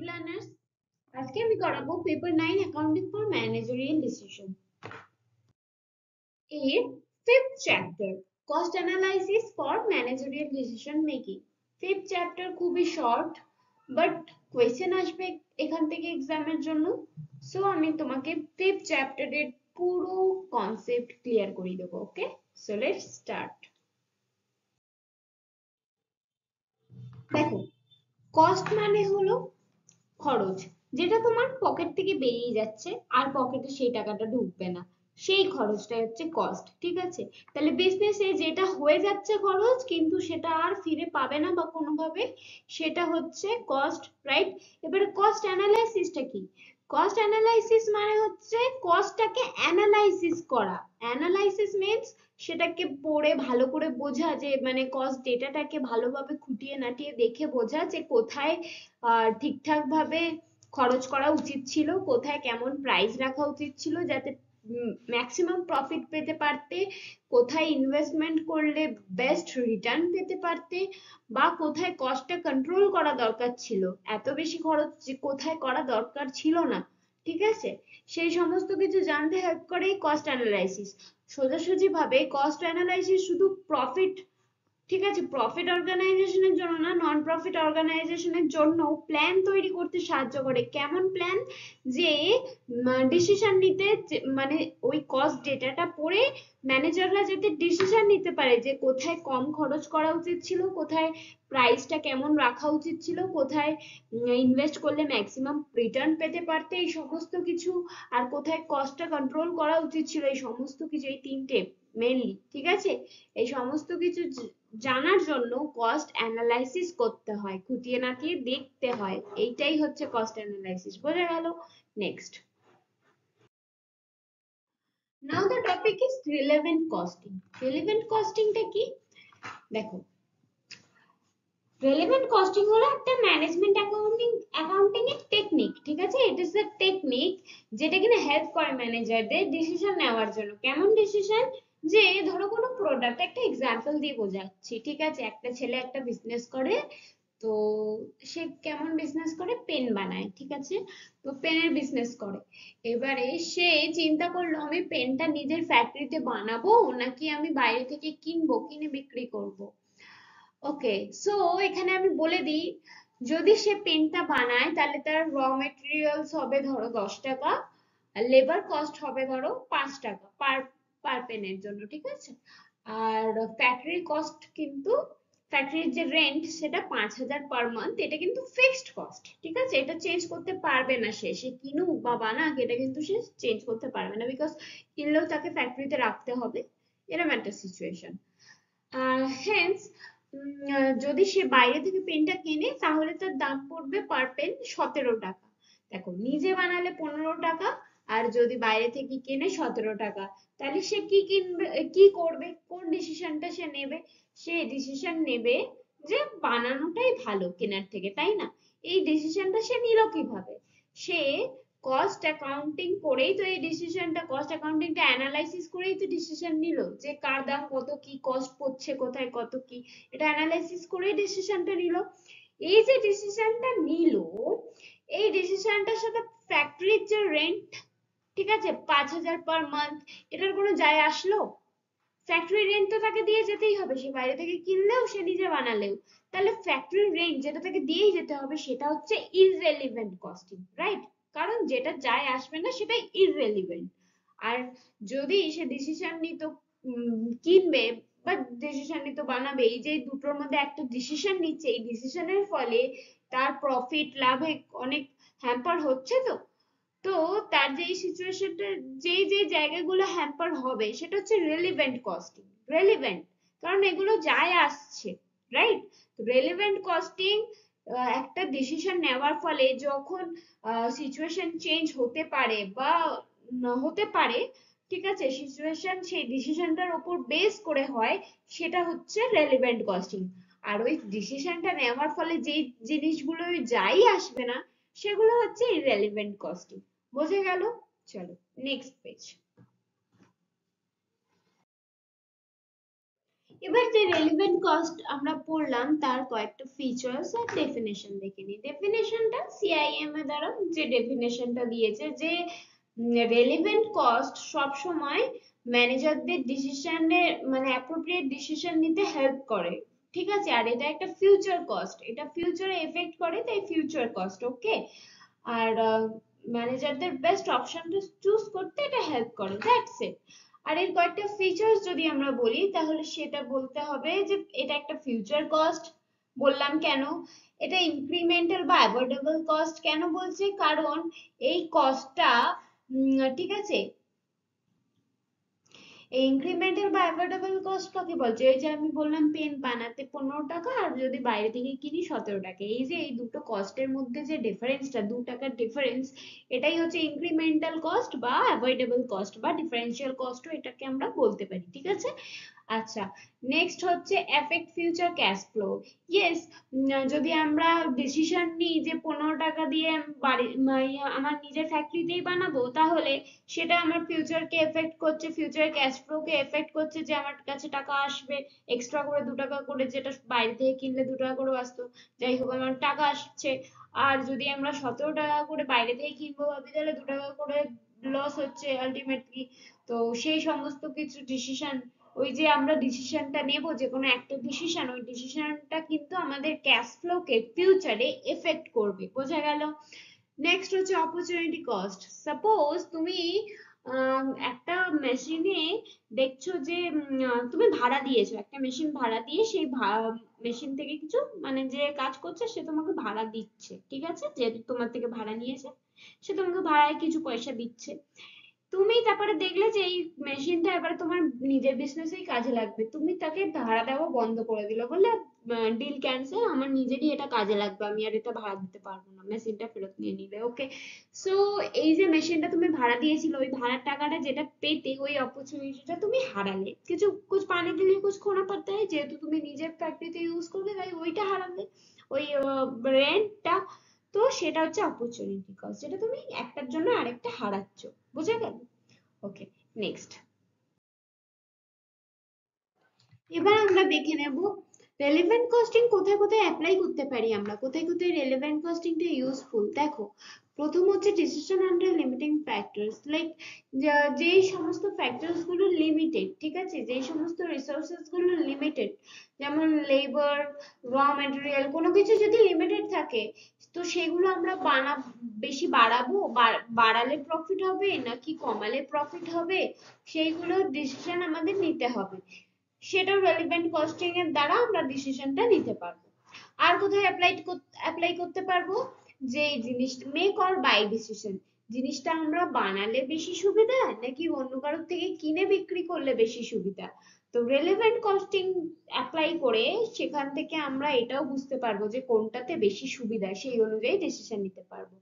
Learners, আজকে আমি করাবো paper 9 accounting for managerial decision এর 5th chapter cost analysis for managerial decision making. 5th chapter খুবই short, but question আসবে এখান থেকে এক্সামের জন্য। সো আমি তোমাকে 5th চ্যাপ্টারের পুরো কনসেপ্ট ক্লিয়ার করে দেবো। ওকে, সো লেটস স্টার্ট। দেখো, কস্ট মানে হলো খরচ, যেটা তোমার পকেট থেকে বেরিয়ে যাচ্ছে আর পকেটে সেই টাকাটা ঢুকবে না, সেই খরচটাই হচ্ছে কস্ট। ঠিক আছে, তাহলে বিজনেসে যেটা হয়ে যাচ্ছে খরচ কিন্তু সেটা আর ফিরে পাবে না বা কোনোভাবে, সেটা হচ্ছে কস্ট, রাইট? এবারে কস্ট অ্যানালাইসিসটা কি? কস্ট অ্যানালাইসিস মানে হচ্ছে কস্টটাকে অ্যানালাইসিস করা। অ্যানালাইসিস মিন্স সেটাকে পড়ে ভালো করে বোঝা, যে মানে কস্ট ডেটাটাকে ভালোভাবে খুঁটিয়ে নাটিয়ে দেখে বোঝা যে কোথায় ঠিকঠাক ভাবে খরচ করা উচিত ছিল, কোথায় কেমন প্রাইস রাখা উচিত ছিল যাতে ম্যাক্সিমাম প্রফিট পেতে পারতে, কোথায় ইনভেস্টমেন্ট করলে বেস্ট রিটার্ন পেতে পারতে, বা কোথায় কস্টটা কন্ট্রোল করা দরকার ছিল, এত বেশি খরচ কোথায় করা দরকার ছিল না। ঠিক আছে, সেই সমস্ত কিছু জানতে হেল্প করে এই কস্ট অ্যানালাইসিস। সোজাসুজি ভাবে কস্ট অ্যানালাইসিস শুধু প্রফিট, ঠিক আছে, প্রফিট অর্গানাইজেশনের জন্য না, নন প্রফিট অর্গানাইজেশনের জন্য প্ল্যান তৈরি করতে সাহায্য করে। কেমন প্ল্যান? যে ডিসিশন নিতে, মানে ওই কস্ট ডেটাটা পড়ে ম্যানেজাররা যাতে ডিসিশন নিতে পারে যে কোথায় কম খরচ করা উচিত ছিল, কোথায় প্রাইসটা কেমন রাখা উচিত ছিল, কোথায় ইনভেস্ট করলে ম্যাক্সিমাম রিটার্ন পেতে পারতে, এই সমস্ত কিছু, আর কোথায় কস্টটা কন্ট্রোল করা উচিত ছিল, এই সমস্ত কিছু, এই তিনটে মেনলি। ঠিক আছে, এই সমস্ত কিছু জানার জন্য কস্ট অ্যানালাইসিস করতে হয়, খুঁটিয়ে নাটিয়ে দেখতে হয়, এইটাই হচ্ছে কস্ট অ্যানালাইসিস। বোঝা গেল? Next, now the topic is relevant costing. Relevant কস্টিংটা কি? দেখো, রেলেভেন্ট কস্টিং হলো একটা ম্যানেজমেন্ট অ্যাকাউন্টিং এর টেকনিক। ঠিক আছে, ইট ইজ আ টেকনিক যেটা কিনা হেল্প করে ম্যানেজারদের ডিসিশন নেওয়ার জন্য। কেমন ডিসিশন? যে ধরো কোনো প্রোডাক্ট, একটা এক্সাম্পল দিয়ে বোঝাচ্ছি। ঠিক আছে, একটা ছেলে একটা বিজনেস করে, তো সে কেমন বিজনেস করে? পেন বানায়। ঠিক আছে, তো পেনের বিজনেস করে। এবারে সে চিন্তা করলো আমি পেনটা নিজের ফ্যাক্টরিতে বানাবো নাকি আমি বাইরে থেকে কিনবো, কিনে বিক্রি করব। ওকে, সো এখানে আমি বলে দিই, যদি সে পেনটা বানায় তাহলে তার র মেটেরিয়ালস হবে ধরো 10 টাকা, আর লেবার কস্ট হবে ধরো 5 টাকা পার পার পেনের জন্য। ঠিক আছে, আর ফ্যাক্টরি কস্ট কিন্তু, ফ্যাক্টরির যে রেন্ট সেটা 5,000 পার মান্থ, এটা কিন্তু ফিক্সড কস্ট। ঠিক আছে, এটা চেঞ্জ করতে পারবে না, সে সে কিনুক বা বানাক, এটা কিন্তু সে চেঞ্জ করতে পারবে না, বিকজ কিনলেও তাকে ফ্যাক্টরিতে রাখতে হবে, এরকম একটা সিচুয়েশন। হেন্স যদি সে বাইরে থেকে পেনটা কেনে তাহলে তার দাম পড়বে পার পেন 17 টাকা। দেখো, নিজে বানালে 15 টাকা, আর যদি বাইরে থেকে কিনে 17 টাকা। তাহলে সে কি কিনবে, কি করবে, কোন ডিসিশনটা সে নেবে? সে ডিসিশন নেবে যে বানানোটাই ভালো কেনার থেকে, তাই না? এই ডিসিশনটা সে নিল কিভাবে? সে কস্ট অ্যাকাউন্টিং করেই তো এই ডিসিশনটা, কস্ট অ্যাকাউন্টিংটা অ্যানালাইসিস করেই তো ডিসিশন নিল যে কার দাম কত, কি কস্ট পড়ছে, কোথায় কত কি, এটা অ্যানালাইসিস করেই ডিসিশনটা নিল। এই যে ডিসিশনটা নিল, এই ডিসিশনটার সাথে ফ্যাক্টরির যে রেন্ট, ঠিক আছে, 5,000 পার মান্থ, এটার কোনো যায় আসলো? ফ্যাক্টরি রেন্ট তো তাকে দিয়ে যেতেই হবে, সে বাইরে থেকে কিনলেও সে নিজে বানালেও। তাহলে ফ্যাক্টরি রেন্ট যেটা তাকে দিয়েই যেতে হবে, সেটা হচ্ছে ইররেলিভেন্ট কস্টিং, রাইট? কারণ যেটা যায় আসবে না সেটা ইররেলিভেন্ট। আর যদি সে ডিসিশন নিত কিনবে বা ডিসিশন নিত বানাবে, এই যে দুটোর মধ্যে একটা ডিসিশন নিচ্ছে, এই ডিসিশনের ফলে তার প্রফিট লাভে অনেক হ্যাম্পার হচ্ছে, তো তো তার যে সিচুয়েশনটা, যে যে জায়গাগুলো হ্যাম্পার হবে সেটা হচ্ছে রেলিভেন্ট কস্টিং। রেলিভেন্ট কারণ এগুলো যায় আসছে, রাইট? রেলিভেন্ট কস্টিং একটা ডিসিশন নেওয়ার ফলে যখন সিচুয়েশন চেঞ্জ হতে পারে বা না হতে পারে, ঠিক আছে, সিচুয়েশন সেই ডিসিশনটার উপর বেস করে হয়, সেটা হচ্ছে রেলিভেন্ট কস্টিং। আর ওই ডিসিশনটা নেওয়ার ফলে যেই জিনিসগুলো যাই আসবে না, সেগুলো হচ্ছে ইররেলিভেন্ট কস্টিং। বোঝা গেল? চলো নেক্সট পেজ। এবার যে রেলিভেন্ট কস্ট আমরা পড়লাম তার কয়েকটা ফিচার্স আর ডেফিনেশন দেখে নিই। ডেফিনেশনটা সিআইএম এর দ্বারা যে ডেফিনেশনটা দিয়েছে যে রেলিভেন্ট কস্ট সব সময় ম্যানেজারদের ডিসিশনে মানে অ্যাপ্রোপ্রিয়েট ডিসিশন নিতে হেল্প করে, ঠিক আছে। আর এটা একটা ফিউচার কস্ট, এটা ফিউচারে এফেক্ট করে, তাই ফিউচার কস্ট, ওকে। আর ম্যানেজারদের বেস্ট অপশনটা চুজ করতে এটা হেল্প করে, দ্যাটস ইট। আর এর কয়েকটা ফিচার্স যদি আমরা বলি তাহলে সেটা বলতে হবে যে এটা একটা ফিউচার কস্ট। বললাম কেন, এটা ইনক্রিমেন্টাল বা অ্যাভয়েডেবল কস্ট কেন বলছে, কারণ এই কস্টটা ঠিক আছে, এই ইনক্রিমেন্টাল বা অ্যাভয়েডেবল কস্ট কাকে বলছে, এই যে আমি বললাম পেন বানাতে 15 টাকা আর যদি বাইরে থেকে কিনি 17 টাকা, এই যে এই দুটো কস্টের মধ্যে যে ডিফারেন্সটা, 2 টাকার ডিফারেন্স, এটাই হচ্ছে ইনক্রিমেন্টাল কস্ট বা অ্যাভয়েডেবল কস্ট বা ডিফারেন্সিয়াল কস্টও এটাকে আমরা বলতে পারি, ঠিক আছে। আচ্ছা, নেক্সট হচ্ছে effect future cash flow. Yes, যদি আমরা ডিসিশন নিই যে 15 টাকা দিয়ে আমি বাড়ি আমার নিজের ফ্যাক্টরিতেই বানাবো, তাহলে সেটা আমার ফিউচারকে এফেক্ট করছে, ফিউচার ক্যাশ ফ্লোকে এফেক্ট করছে, যে আমার কাছে টাকা আসবে এক্সট্রা করে 2 টাকা করে, যেটা বাইরে থেকে কিনলে 2 টাকা করে আসতো, যাই হোক আমার টাকা আসছে। আর যদি আমরা 17 টাকা করে বাইরে থেকে কিনবো ভাবি, তাহলে 2 টাকা করে লস হচ্ছে আলটিমেটলি। তো সেই সমস্ত কিছু ডিসিশন, ওই যে আমরা ডিসিশনটা নেব যে কোনো একটা ডিসিশন, ওই ডিসিশনটা কিন্তু আমাদের ক্যাশ ফ্লোকে ফিউচারে এফেক্ট করবে, বোঝা গেল। নেক্সট হচ্ছে অপরচুনিটি কস্ট। সাপোজ তুমি একটা মেশিনে দেখছো যে তুমি ভাড়া দিয়েছো, একটা মেশিন ভাড়া দিয়ে সেই মেশিন থেকে কিছু মানে যে কাজ করছে সে তোমাকে ভাড়া দিচ্ছে, ঠিক আছে, যেহেতু তোমার থেকে ভাড়া নিয়েছে সে তোমাকে ভাড়ায় কিছু পয়সা দিচ্ছে। তুমি তারপরে দেখলে যে এই মেশিনটা এবারে তোমার নিজের বিজনেসেই কাজে লাগবে, তুমি তাকে ভাড়া দেওয়া বন্ধ করে দিলে, বললে ডিল ক্যান্সেল, আমার নিজেরই এটা কাজে লাগবে, আমি আর এটা ভাড়া দিতে পারবো না, মেশিনটা ফেরত নিয়ে নিলে, ওকে। সো এই যে মেশিনটা তুমি ভাড়া দিয়েছিলে, ওই ভাড়ার টাকাটা যেটা পেতে, ওই অপরচুনিটিটা তুমি হারালে, কিছু কুছ পানে কে লিয়ে কুছ খোনা পড়তা হ্যায়, যেহেতু তুমি নিজের ফ্যাক্টরিতে ইউজ করবে তাই ওইটা হারালে, ওই রেন্টটা। তো সেটা হচ্ছে অপরচুনিটি কস্ট, যেটা তুমি একটার জন্য আরেকটা হারাচ্ছ, বুঝে গেল। ওকে, নেক্সট। এবার আমরা দেখে নেব রেলেভেন্ট কস্টিং কোথায় কোথায় অ্যাপ্লাই করতে পারি, আমরা কোথায় কোথায় রেলেভেন্ট কস্টিংটা ইউজফুল। দেখো, প্রথম হচ্ছে decision under limiting factors, like যেই সমস্ত ফ্যাক্টরস গুলো লিমিটেড, ঠিক আছে, যেই সমস্ত রিসোর্সেস গুলো লিমিটেড, যেমন লেবার, র ম্যাটেরিয়াল, কোনো কিছু যদি লিমিটেড থাকে, তো সেগুলো আমরা বেশি বাড়াবো, বাড়ালে প্রফিট হবে নাকি কমালে প্রফিট হবে, সেইগুলো ডিসিশন আমাদের নিতে হবে, সেটা রেলিভেন্ট কস্টিং এর দ্বারা আমরা ডিসিশনটা নিতে পারবো। আর কোথায় অ্যাপ্লাই করতে পারবো, যে এই জিনিস মেক অর বাই ডিসিশন, জিনিসটা আমরা বানালে বেশি সুবিধা নাকি অন্য কারোর থেকে কিনে বিক্রি করলে বেশি সুবিধা, তো রেলেভেন্ট কস্টিং অ্যাপ্লাই করে সেখান থেকে আমরা এটাও বুঝতে পারবো যে কোনটাতে বেশি সুবিধা, সেই অনুযায়ী ডিসিশন নিতে পারবো।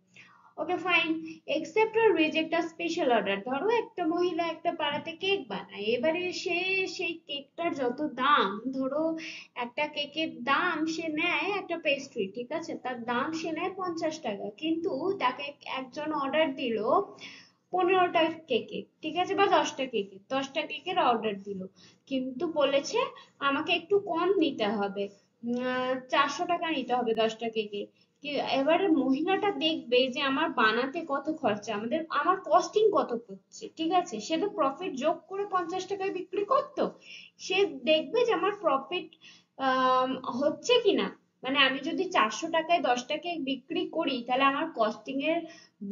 Okay fine, accept or reject a special order. ধরো একটা মহিলা একটা পাড়াতে কেক বানায়, এবারে সে সেই কেকটার যত দাম, ধরো একটা কেকের দাম সে নেয়, একটা পেস্ট্রি, ঠিক আছে, তার দাম সে নেয় 50 টাকা, কিন্তু তাকে একজন অর্ডার দিল 15টা কেকে, ঠিক আছে, বা 10টা কেকে, 10টা কেকের অর্ডার দিল, কিন্তু বলেছে আমাকে একটু কম নিতে হবে, 400 টাকা নিতে হবে 10টা কেকে। এবারে মহিলাটা দেখবে যে আমার বানাতে কত খরচা, আমার কস্টিং কত পড়ছে, ঠিক আছে, সে তো প্রফিট যোগ করে 50 টাকায় বিক্রি করতো, সে দেখবে যে আমার প্রফিট হচ্ছে কিনা, মানে আমি যদি 400 টাকায় 10টা কেক বিক্রি করি তাহলে আমার কস্টিং এর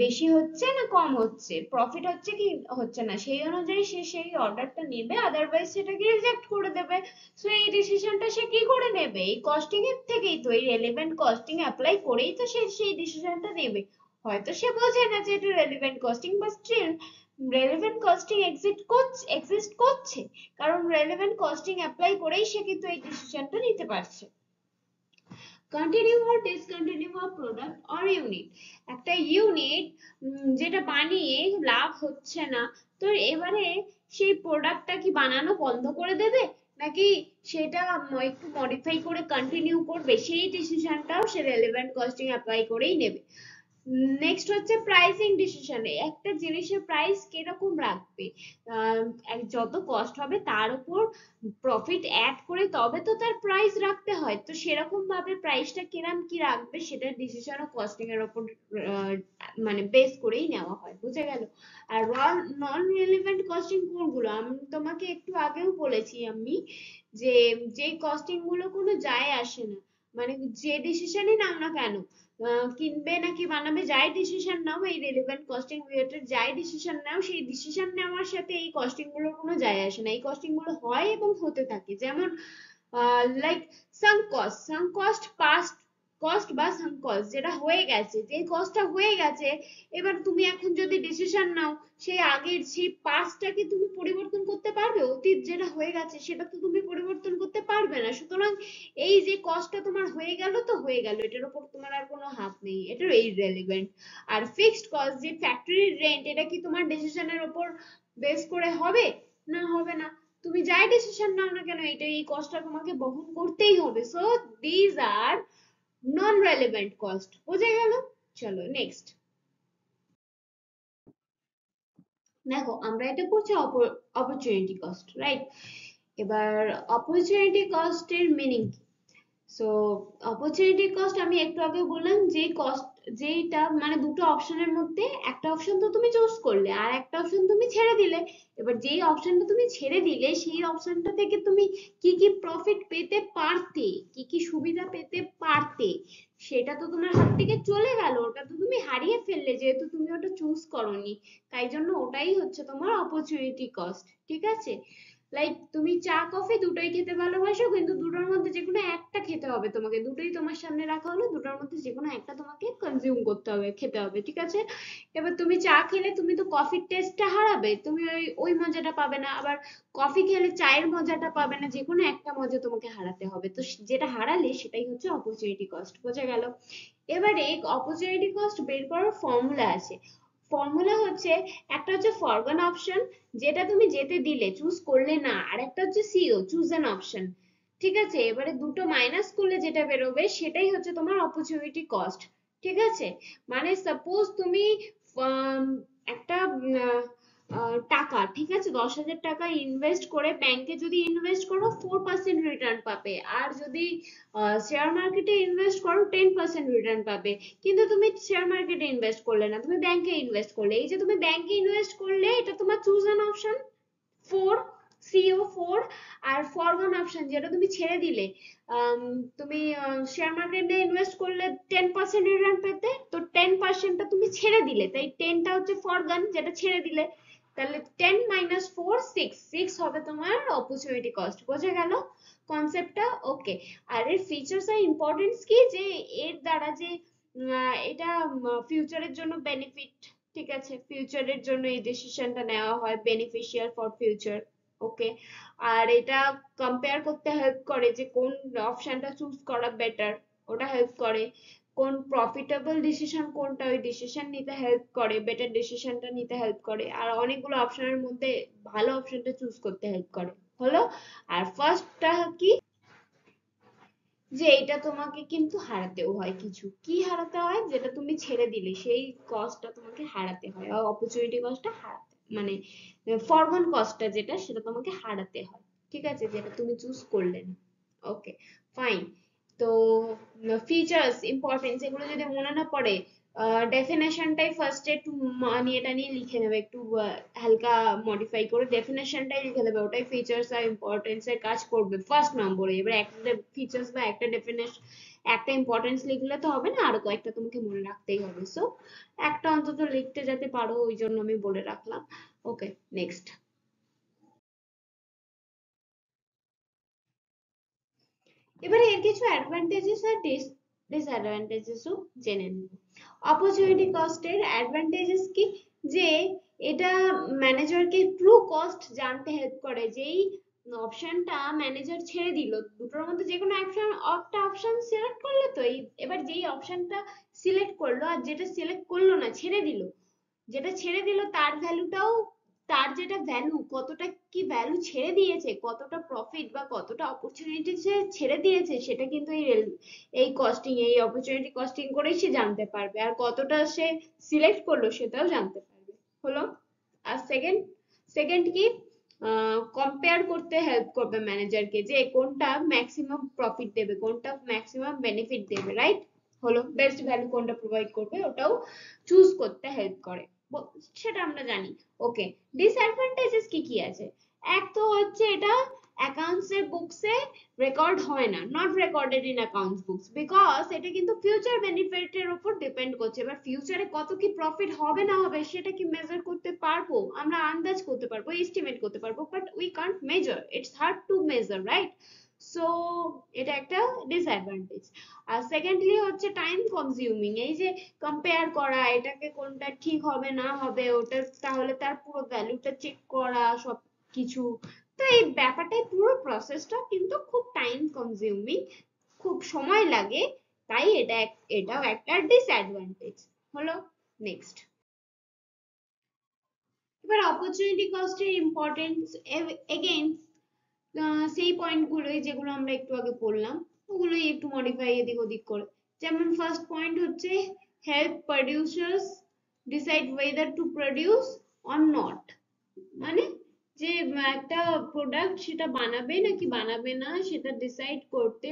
বেশি হচ্ছে না কম হচ্ছে, প্রফিট হচ্ছে কি হচ্ছে না, সেই অনুযায়ী সে সেই অর্ডারটা নেবে, আদারওয়াইজ সেটাকে রিজেক্ট করে দেবে। সো এই ডিসিশনটা সে কি করে নেবে, এই কস্টিং এর থেকেই তো, এই রেলেভেন্ট কস্টিং অ্যাপ্লাই করেই তো সে সেই ডিসিশনটা নেবে। হয়তো সে বোঝে না যে এটা রেলেভেন্ট কস্টিং, বা স্টিল রেলেভেন্ট কস্টিং এক্সিস্ট করছে, কারণ রেলেভেন্ট কস্টিং অ্যাপ্লাই করেই সে কিন্তু এই ডিসিশনটা নিতে পারছে। Continue or discontinue a product or unit, একটা ইউনিট যেটা বানিয়ে লাভ হচ্ছে না, তো এবারে সেই প্রোডাক্টটা কি বানানো বন্ধ করে দেবে নাকি সেটা একটু মডিফাই করে কন্টিনিউ করবে, সেই ডিসিশনটাও সে রেলেভেন্ট কস্টিং অ্যাপ্লাই করেই নেবে। নেক্সট হচ্ছে প্রাইসিং ডিসিশন। একটা জিনিসের প্রাইস কিরকম রাখবে, যত কস্ট হবে তার উপর প্রফিট অ্যাড করে তবে তো তার প্রাইস রাখতে হয়, তো সেরকম ভাবে প্রাইসটা কিরাম কি রাখবে সেটা ডিসিশন ও কস্টিং এর উপর আহ, মানে বেস করেই নেওয়া হয়, বুঝে গেল? আর নন রিলেভেন্ট কস্টিং কোনগুলো, আমি তোমাকে একটু আগেও বলেছি আমি, যে যে কস্টিং গুলো কোনো যায় আসে না, মানে যে ডিসিশনই নাও না কেন, কিনবে নাকি বানাবে, যাই ডিসিশন নাও, এই রিলেভেন্ট কস্টিং রিলেটেড যাই ডিসিশন নাও, সেই ডিসিশন নেওয়ার সাথে এই কস্টিং গুলোর কোনো যায় আসে না। এই কস্টিং গুলো হয় এবং হতে থাকে, যেমন like sunk cost, past cost বা সাঙ্ক কস্ট, যেটা হয়ে গেছে, যে কস্টটা হয়ে গেছে, এবার তুমি এখন যদি ডিসিশন নাও, সেই আগের সেই পাস্টটাকে তুমি পরিবর্তন করতে পারবে? অতীত যেটা হয়ে গেছে সেটা তো তুমি পরিবর্তন করতে পারবে না, সুতরাং এই যে কস্টটা তোমার হয়ে গেল তো হয়ে গেল, এটার উপর তোমার আর কোনো হাত নেই, এটা ইররেলেভেন্ট। আর ফিক্সড কস্ট, যে ফ্যাক্টরির রেন্ট, এটা কি তোমার ডিসিশনের উপর বেস করে হবে? না, হবে না। তুমি যাই ডিসিশন নাও না কেন, এটা এই কস্টটা তোমাকে বহন করতেই হবে। So these are non relevant cost, বোঝা গেল? চলো নেক্সট। দেখো আমরা এটা করছি অপরচুনিটি কস্ট, রাইট? এবার অপরচুনিটি কস্টের মিনিং কি? সো অপরচুনিটি কস্ট আমি একটু আগে বললাম, যে কস্ট, যেটা মানে দুটো অপশনের মধ্যে একটা অপশন তো তুমি চুজ করলে আর একটা অপশন তুমি ছেড়ে দিলে, এবার যেই অপশনটা তুমি ছেড়ে দিলে সেই অপশনটা থেকে তুমি কি কি প্রফিট পেতে পারতে, কি কি সুবিধা পেতে পারতে, সেটা তো তোমার হাত থেকে চলে গেল, ওটা তো তুমি হারিয়ে ফেললে যেহেতু তুমি ওটা চুজ করোনি, তাই জন্য ওটাই হচ্ছে তোমার অপরচুনিটি কস্ট, ঠিক আছে? লাইক তুমি চা কফি দুটোই খেতে ভালোবাসো, কিন্তু দুটোর মধ্যে যে কোনো একটা খেতে হবে তোমাকে, দুটোই তোমার সামনে রাখা হলো, দুটোর মধ্যে যে কোনো একটা তোমাকে কনজিউম করতে হবে, খেতে হবে, ঠিক আছে? এবার তুমি চা খেলে তুমি তো কফির টেস্টটা হারাবে, তুমি ওই ওই মজাটা পাবে না, আবার কফি খেলে চায়ের মজাটা পাবে না, যে কোনো একটা মজা তোমাকে হারাতে হবে, তো যেটা হারালে সেটাই হচ্ছে অপরচুনিটি কস্ট, বোঝা গেল? এবারে অপরচুনিটি কস্ট বের করার ফর্মুলা আছে। ফর্মুলা হচ্ছে, একটা হচ্ছে ফরগন অপশন, যেটা তুমি যেতে দিলে, চুজ করলে না, আর একটা হচ্ছে সিও, চুজ অ্যান অপশন, ঠিক আছে? এবারে দুটো মাইনাস করলে যেটা বেরোবে সেটাই হচ্ছে তোমার অপরচুনিটি কস্ট, ঠিক আছে? মানে সাপোজ তুমি আম, একটা টাকা, ঠিক আছে, 10,000 টাকা ইনভেস্ট করে ব্যাংকে যদি ইনভেস্ট করো 4% রিটার্ন পাবে, আর যদি শেয়ার মার্কেটে ইনভেস্ট করো 10% রিটার্ন পাবে, কিন্তু তুমি শেয়ার মার্কেটে ইনভেস্ট করলে না, তুমি ব্যাংকে ইনভেস্ট করলে, এই যে তুমি ব্যাংকে ইনভেস্ট করলে, এটা তোমার চুজ অ্যান অপশন 4, CO4। আর ফরগন অপশন, যেটা তুমি ছেড়ে দিলে, তুমি শেয়ার মার্কেটে ইনভেস্ট করলে 10% রিটার্ন পেতে, তো 10%টা তুমি ছেড়ে দিলে, তাই 10টা হচ্ছে ফরগন, যেটা ছেড়ে দিলে, তাহলে 10 মাইনাস 4, 6 হবে তোমার অপরচুনিটি কস্ট, বোঝা গেল কনসেপ্টটা? ওকে। আর এর ফিচার্স আর ইম্পর্টেন্স কি, যে এর দ্বারা যে এটা ফিউচারের জন্য বেনিফিট, ঠিক আছে, ফিউচারের জন্য এই ডিসিশনটা নেওয়া হয়, বেনিফিশিয়াল ফর ফিউচার, ওকে। আর এটা কম্পেয়ার করতে হেল্প করে যে কোন অপশনটা চুজ করা বেটার, ওটা হেল্প করে। কোন প্রফিটেবল ডিসিশন কোনটা, ওই ডিসিশন নিতে হেল্প করে, বেটার ডিসিশনটা নিতে হেল্প করে, আর অনেকগুলো অপশনের মধ্যে ভালো অপশনটা চুজ করতে হেল্প করে, হলো? আর ফার্স্টটা কি, যে এটা তোমাকে কিন্তু হারাতেও হয় কিছু, কি হারাতে হয়, যেটা তুমি ছেড়ে দিলে সেই কস্টটা তোমাকে হারাতে হয়, অপরচুনিটি কস্টটা হারাতে, মানে ফরগন কস্টটা যেটা, সেটা তোমাকে হারাতে হয়, ঠিক আছে, যেটা তুমি চুজ করলে না। ওকে, ফাইন। তো ফিচার্স ইম্পর্টেন্স এগুলো যদি মনে না পড়ে, ডেফিনেশনটাই ফার্স্টে একটু নিয়ে টানিয়ে লিখে নেবে, একটু হালকা মডিফাই করে ডেফিনেশনটাই লিখে দেবে, ওটাই ফিচার্স আর ইম্পর্টেন্স এর কাজ করবে ফার্স্ট নম্বরে। এবার একটা ফিচার্স বা একটা ডেফিনেশন, একটা ইম্পর্টেন্স লিখলে তো হবে না, আরো কয়েকটা তোমাকে মনে রাখতেই হবে, সো একটা অন্তত লিখতে যাতে পারো, ওই জন্য আমি বলে রাখলাম। ওকে, নেক্সট। এবারে এর কিছু অ্যাডভান্টেজেস আর ডিসঅ্যাডভান্টেজেসও জেনে নিব। অপরচুনিটি কস্টের অ্যাডভান্টেজেস কি, যে এটা ম্যানেজারকে ট্রু কস্ট জানতে হেল্প করে, যেই অপশনটা ম্যানেজার ছেড়ে দিল, দুটোর মধ্যে যে কোনো একটা অপশন সিলেক্ট করলো, তো এবার যেই অপশনটা সিলেক্ট করলো আর যেটা সিলেক্ট করলো না, ছেড়ে দিল, যেটা ছেড়ে দিল তার ভ্যালুটাও তার যেটা ভ্যালু, কতটা কি ভ্যালু ছেড়ে দিয়েছে, কতটা প্রফিট বা কতটা অপরচুনিটি সে ছেড়ে দিয়েছে, সেটা কিন্তু এই কস্টিং, এই অপরচুনিটি কস্টিং করেই সে জানতে পারবে। আর কতটা সে সিলেক্ট করলো সেটাও জানতে পারবে। হলো। আর সেকেন্ড কি, কম্পেয়ার করতে হেল্প করবে ম্যানেজারকে, যে কোনটা ম্যাক্সিমাম প্রফিট দেবে, কোনটা ম্যাক্সিমাম বেনিফিট দেবে, রাইট? হলো, বেস্ট ভ্যালু কোনটা প্রোভাইড করবে ওটাও চুজ করতে হেল্প করে, সেটা আমরা জানি। ওকে, ডিসঅ্যাডভান্টেজেস কি কি আছে? এক তো হচ্ছে এটা অ্যাকাউন্টস এর বুকসে রেকর্ড হয় না, not recorded in accounts books, because এটা কিন্তু ফিউচার বেনিফিটের উপর ডিপেন্ড করছে। এবার ফিউচারে কত কি প্রফিট হবে না হবে সেটা কি মেজার করতে পারবো? আমরা আন্দাজ করতে পারবো, এস্টিমেট করতে পারবো, but we can't measure, it's hard to measure, right? So এটা একটা ডিসঅ্যাডভান্টেজ। আর সেকেন্ডলি হচ্ছে টাইম কনজিউমিং, এই যে কম্পেয়ার করা, এটাকে কোনটা ঠিক হবে না হবে, ওটা তাহলে তার পুরো ভ্যালুটা চেক করা সব কিছু, তো এই ব্যাপারটাই, পুরো প্রসেসটা কিন্তু খুব টাইম কনজিউমিং, খুব সময় লাগে, তাই এটাও একটা ডিসঅ্যাডভান্টেজ। হলো। নেক্সট, এবার অপরচুনিটি কস্টের ইম্পর্টেন্স, এগেইন সেই পয়েন্ট গুলোই যেগুলো আমরা একটু আগে পড়লাম, ওগুলোই একটু মডিফাই এদিক ওদিক করে। যেমন ফার্স্ট পয়েন্ট হচ্ছে help producers decide weather to produce or not, মানে যে একটা প্রোডাক্ট সেটা বানাবে নাকি বানাবে না সেটা ডিসাইড করতে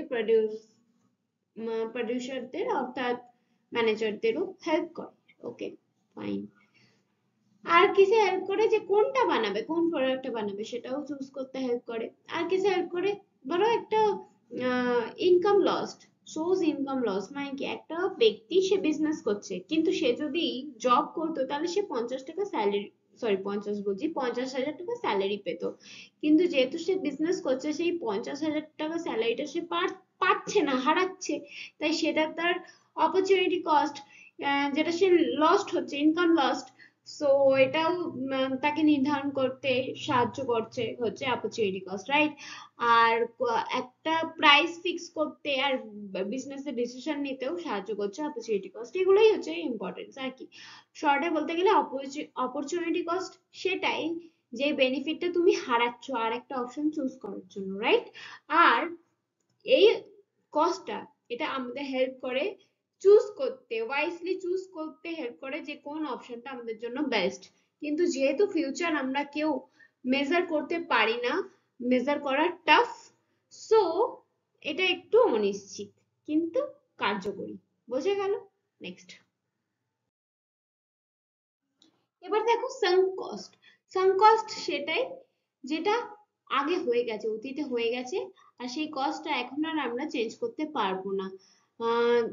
প্রডিউসারদের অর্থাৎ ম্যানেজারদেরও হেল্প করে। ওকে, ফাইন। আর কিসে হেল্প করে, যে কোনটা বানাবে, কোন প্রোডাক্টটা বানাবে সেটাও চুজ করতে হেল্প করে। আর কিসে হেল্প করে, ধরো একটা income loss, source income loss, মানে কি, একটা ব্যক্তি সে বিজনেস করছে, কিন্তু সে যদি জব করতো তাহলে সে 50 টাকা স্যালারি, সরি 50 বলছি, 50,000 টাকা স্যালারি পেতো, কিন্তু যেহেতু সে বিজনেস করছে সেই 50,000 টাকা স্যালারিটা সে পাচ্ছে না, হারাচ্ছে, তাই সেটা তার অপরচুনিটি কস্ট, যেটা সে লস্ট হচ্ছে, ইনকাম লস্ট। সো এটাও তাকে নির্ধারণ করতে সাহায্য করছে, হচ্ছে অপরচুনিটি কস্ট, রাইট? আর একটা প্রাইস ফিক্স করতে আর বিজনেসের ডিসিশন নিতেও সাহায্য করছে অপরচুনিটি কস্ট। এগুলোই হচ্ছে ইম্পর্টেন্স আর কি। শর্টে বলতে গেলে অপরচুনিটি কস্ট সেটাই, যে বেনিফিটটা তুমি হারাচ্ছ আর একটা অপশন চুজ করার জন্য, রাইট? আর এই কস্টটা, এটা আমাদের হেল্প করে চুজ করতে, ওয়াইজলি চুজ করতে হেল্প করে যে কোন অপশনটা আমাদের জন্য বেস্ট। কিন্তু যেহেতু ফিউচার আমরা কেউ মেজার করতে পারি না, মেজার করা টাফ, সো এটা একটু অনিশ্চিত কিন্তু কার্যকরী। বোঝা গেল? নেক্সট, এবার দেখো সাঙ্ক কস্ট। সাঙ্ক কস্ট সেটাই যেটা আগে হয়ে গেছে, অতীতে হয়ে গেছে, আর সেই কস্টটা এখন আর আমরা চেঞ্জ করতে পারবো না। আহ,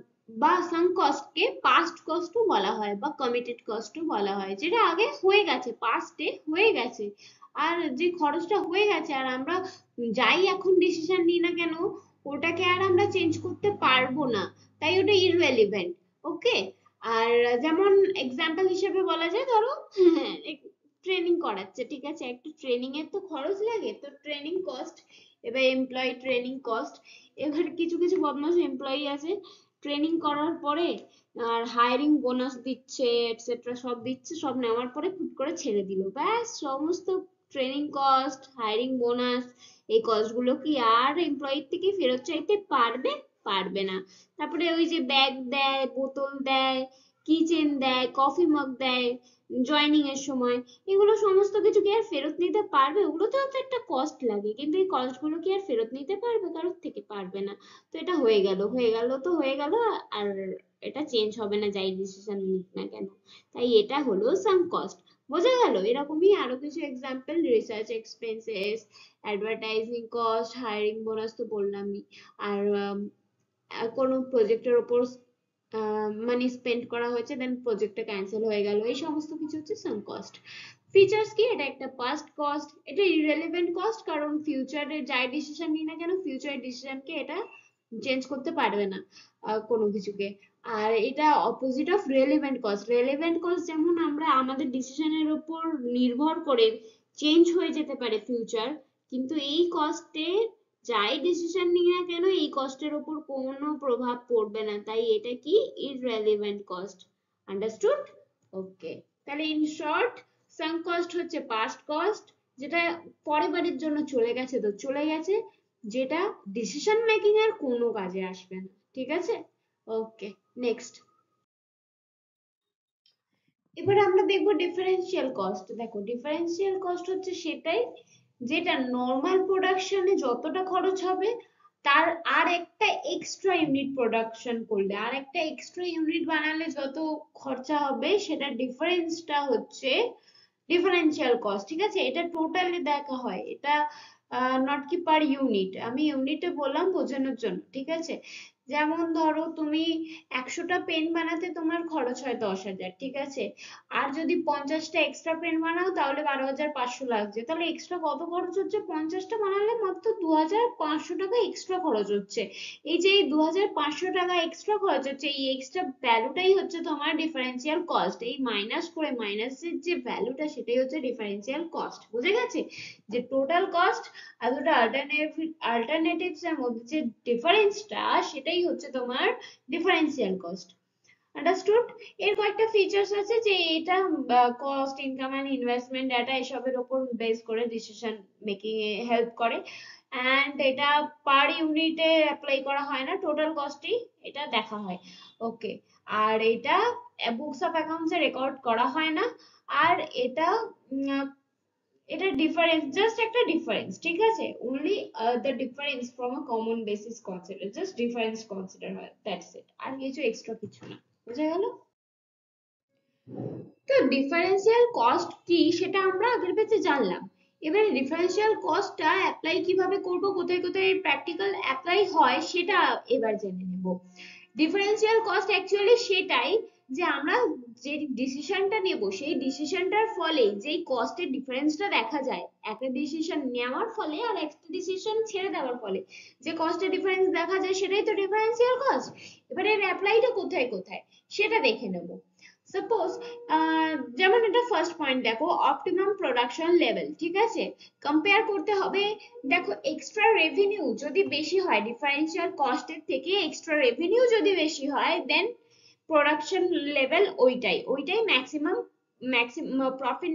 বা সাঙ্ক কস্টকে পাস্ট কস্টও বলা হয় বা কমিটেড কস্টও বলা হয়, যেটা আগে হয়ে গেছে, পাস্টে হয়ে গেছে, আর যে খরচটা হয়ে গেছে, আর আমরা যাই এখন ডিসিশন নিই না কেন ওটাকে আর আমরা চেঞ্জ করতে পারবো না, তাই ওটা ইররেলিভেন্ট। ওকে। আর যেমন এক্সাম্পল হিসেবে বলা যায়, ধরো ট্রেনিং করাচ্ছে, ঠিক আছে, একটা ট্রেনিং এর তো খরচ লাগে, তো ট্রেনিং কস্ট। এবার এমপ্লয়ি ট্রেনিং কস্ট, এবার কিছু কিছু বদমাশ এমপ্লয়ি আছে, ট্রেনিং করার পরে আর হায়ারিং বোনাস দিচ্ছে এটসেট্রা, সব দিচ্ছে, সব নেওয়ার পরে হুট করে ছেড়ে দিল, ব্যাস সমস্ত ট্রেনিং কস্ট, হায়ারিং বোনাস, এই কস্ট গুলো কি আর এমপ্লয়ির থেকে ফেরত চাইতে পারবে? পারবে না। তারপরে ওই যে ব্যাগ দেয়, বোতল দেয়, কিচেন দেয়, কফি মগ দেয় জয়নিং এর সময়, এগুলো সমস্ত কিছু কি আর ফেরত নিতে পারবে? ওগুলো তো একটা কস্ট লাগে, কিন্তু এই কস্ট গুলো কি আর ফেরত নিতে পারবে? কারোর থেকে পারবে না। তো এটা হয়ে গেল, হয়ে গেল তো হয়ে গেল, আর এটা চেঞ্জ হবে না যাই ডিসিশন নিক না কেন, তাই এটা হলো সাম কস্ট। বোঝা গেল? এরকমই আরো কিছু example, research expenses, advertising cost, hiring bonus তো বললামই, আর কোনো প্রজেক্টের উপর মানি স্পেন্ড করা হয়েছে, দেন প্রজেক্টটা ক্যান্সেল হয়ে গেল, এই সমস্ত কিছু হচ্ছে সাম কস্ট। ফিচার্স কি, এটা একটা পাস্ট কস্ট, এটা ইররেলেভেন্ট কস্ট, কারণ ফিউচারে যাই ডিসিশন নিই না কেন ফিউচারের ডিসিশনকে এটা চেঞ্জ করতে পারবে না কোনো কিছুকে। আর এটা opposite of relevant cost. Relevant cost যেমন আমরা আমাদের ডিসিশনের উপর নির্ভর করে চেঞ্জ হয়ে যেতে পারে ফিউচার, কিন্তু এই কস্টে যাই ডিসিশন নিই না কেন এই কস্টের উপর কোনো প্রভাব পড়বে না, তাই এটা কি ইররেলেভেন্ট কস্ট। আন্ডারস্টুড? ওকে, তাহলে ইন শর্ট, সাঙ্ক কস্ট হচ্ছে পাস্ট কস্ট, যেটা পরের জন্য চলে গেছে তো চলে গেছে, যেটা ডিসিশন মেকিং এর কোনো কাজে আসবে না। ঠিক আছে, ওকে নেক্সট। এবার আমরা দেখবো ডিফারেন্সিয়াল কস্ট। দেখো ডিফারেন্সিয়াল কস্ট হচ্ছে সেটাই যেটা নর্মাল প্রোডাকশনে যতটা খরচ হবে তার আর একটা এক্সট্রা ইউনিট প্রোডাকশন করলে, আর একটা এক্সট্রা ইউনিট বানালে যত খরচা হবে সেটা ডিফারেন্সটা হচ্ছে ডিফারেন্সিয়াল কস্ট। ঠিক আছে, এটা টোটালি দেখা হয়, এটা নট কি পার ইউনিট, আমি ইউনিটে বললাম বোঝানোর জন্য। ঠিক আছে, যেমন ধরো তুমি 100টা পেন বানাতে তোমার খরচ হয় 10,000, ঠিক আছে, আর যদি 50টা এক্সট্রা পেন বানাও তাহলে 12,500 লাগছে, তাহলে এক্সট্রা কত খরচ হচ্ছে? 50টা বানালে মাত্র 2,500 টাকা এক্সট্রা খরচ হচ্ছে। এই যে এই 2,500 টাকা এক্সট্রা খরচ হচ্ছে, এই এক্সট্রা ভ্যালুটাই হচ্ছে তোমার ডিফারেন্সিয়াল কস্ট। এই মাইনাস করে মাইনাসের যে ভ্যালুটা সেটাই হচ্ছে ডিফারেন্সিয়াল কস্ট। বুঝে গেছে যে টোটাল কস্ট আর দুটো অল্টারনেটিভস এর মধ্যে যে ডিফারেন্সটা সেটাই হচ্ছে তোমার ডিফারেন্সিয়াল কস্ট। আন্ডারস্টুড? এর কয়েকটা ফিচার্স আছে যে এটা cost, income and investment data এসবের উপর বেস করে ডিসিশন মেকিং এ হেল্প করে, এন্ড এটা পার ইউনিটে অ্যাপ্লাই করা হয় না, টোটাল কস্টই এটা দেখা হয়। ওকে, আর এটা books of accounts A record করা হয় না, আর এটা এটা ডিফারেন্স, জাস্ট একটা ডিফারেন্স। ঠিক আছে, only the difference from a common basis consider, just difference consider হয়, দ্যাটস ইট, আর কিছু এক্সট্রা কিছু না। বুঝা গেল? তো ডিফারেন্সিয়াল কস্ট কি সেটা আমরা আগের পেজে জানলাম। এবারে ডিফারেন্সিয়াল কস্টটা অ্যাপ্লাই কিভাবে করব, কোথায় কোথায় প্র্যাকটিক্যাল অ্যাপ্লাই হয় সেটা এবার জেনে নেব। ডিফারেন্সিয়াল কস্ট অ্যাকচুয়ালি সেটাই যে আমরা যে ডিসিশনটা নেব সেই ডিসিশনটার ফলে যেই কস্টের ডিফারেন্সটা দেখা যায়, একটা ডিসিশন নেওয়ার ফলে আর একটা ডিসিশন ছেড়ে দেওয়ার ফলে যে কস্টের ডিফারেন্স দেখা যায় সেটাই তো ডিফারেন্সিয়াল কস্ট। এবারে এর অ্যাপ্লাইটা কোথায় কোথায় সেটা দেখে নেব। সাপোজ যেমন এটা ফার্স্ট পয়েন্ট দেখো, অপটিমাম প্রোডাকশন লেভেল। ঠিক আছে, কম্পেয়ার করতে হবে। দেখো এক্সট্রা রেভিনিউ যদি বেশি হয় ডিফারেন্সিয়াল কস্টের থেকে, এক্সট্রা রেভিনিউ যদি বেশি হয় দেন প্রোডাকশন লেভেল ওইটাই ওইটাই ম্যাক্সিমাম প্রফিট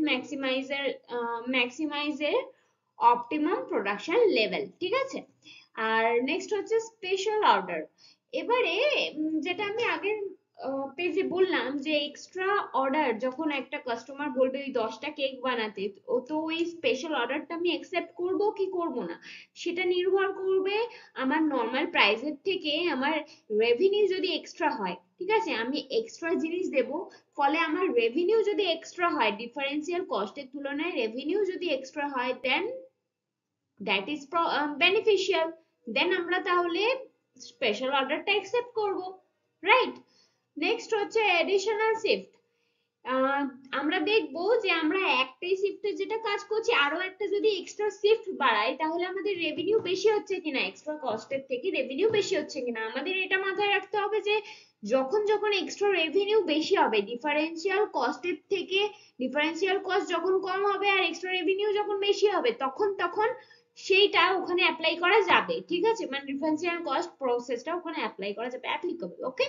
ম্যাক্সিমাইজের অপটিমাম প্রোডাকশন লেভেল। ঠিক আছে, আর নেক্সট হচ্ছে স্পেশাল অর্ডার। এবারে যেটা আমি আগের পেজে বললাম যে এক্সট্রা অর্ডার যখন একটা কাস্টমার বলবে ওই 10টা কেক বানাতে, ও তো ওই স্পেশাল অর্ডারটা আমি অ্যাকসেপ্ট করব কি করব না সেটা নির্ভর করবে আমার নর্মাল প্রাইসের থেকে। আমার রেভিনিউ যদি এক্সট্রা হয়, ঠিক আছে, আমি এক্সট্রা জিনিস দেব, ফলে আমার রেভিনিউ যদি এক্সট্রা হয় ডিফারেন্সিয়াল কস্টের তুলনায় রেভিনিউ যদি এক্সট্রা হয় দেন দ্যাট ইজ বেনিফিশিয়াল, দেন আমরা তাহলে স্পেশাল অর্ডারটা অ্যাকসেপ্ট করব, রাইট? নেক্সট হচ্ছে এডিশনাল শিফট। আমরা দেখবো যে আমরা একটাই শিফটে যেটা কাজ করছি আরো একটা যদি এক্সট্রা শিফট বাড়াই তাহলে আমাদের রেভিনিউ বেশি হচ্ছে কিনা, এক্সট্রা কস্টের থেকে রেভিনিউ বেশি হচ্ছে কিনা। আমাদের এটা মাথায় রাখতে হবে যে যখন যখন এক্সট্রা রেভিনিউ বেশি হবে ডিফারেন্সিয়াল কস্টের থেকে, ডিফারেন্সিয়াল কস্ট যখন কম হবে আর এক্সট্রা রেভিনিউ যখন বেশি হবে তখন তখন সেইটা ওখানে অ্যাপ্লাই করা যাবে। ঠিক আছে, মানে ডিফারেন্সিয়াল কস্ট প্রসেসটা ওখানে অ্যাপ্লাই করা যাবে, applicable. Okay,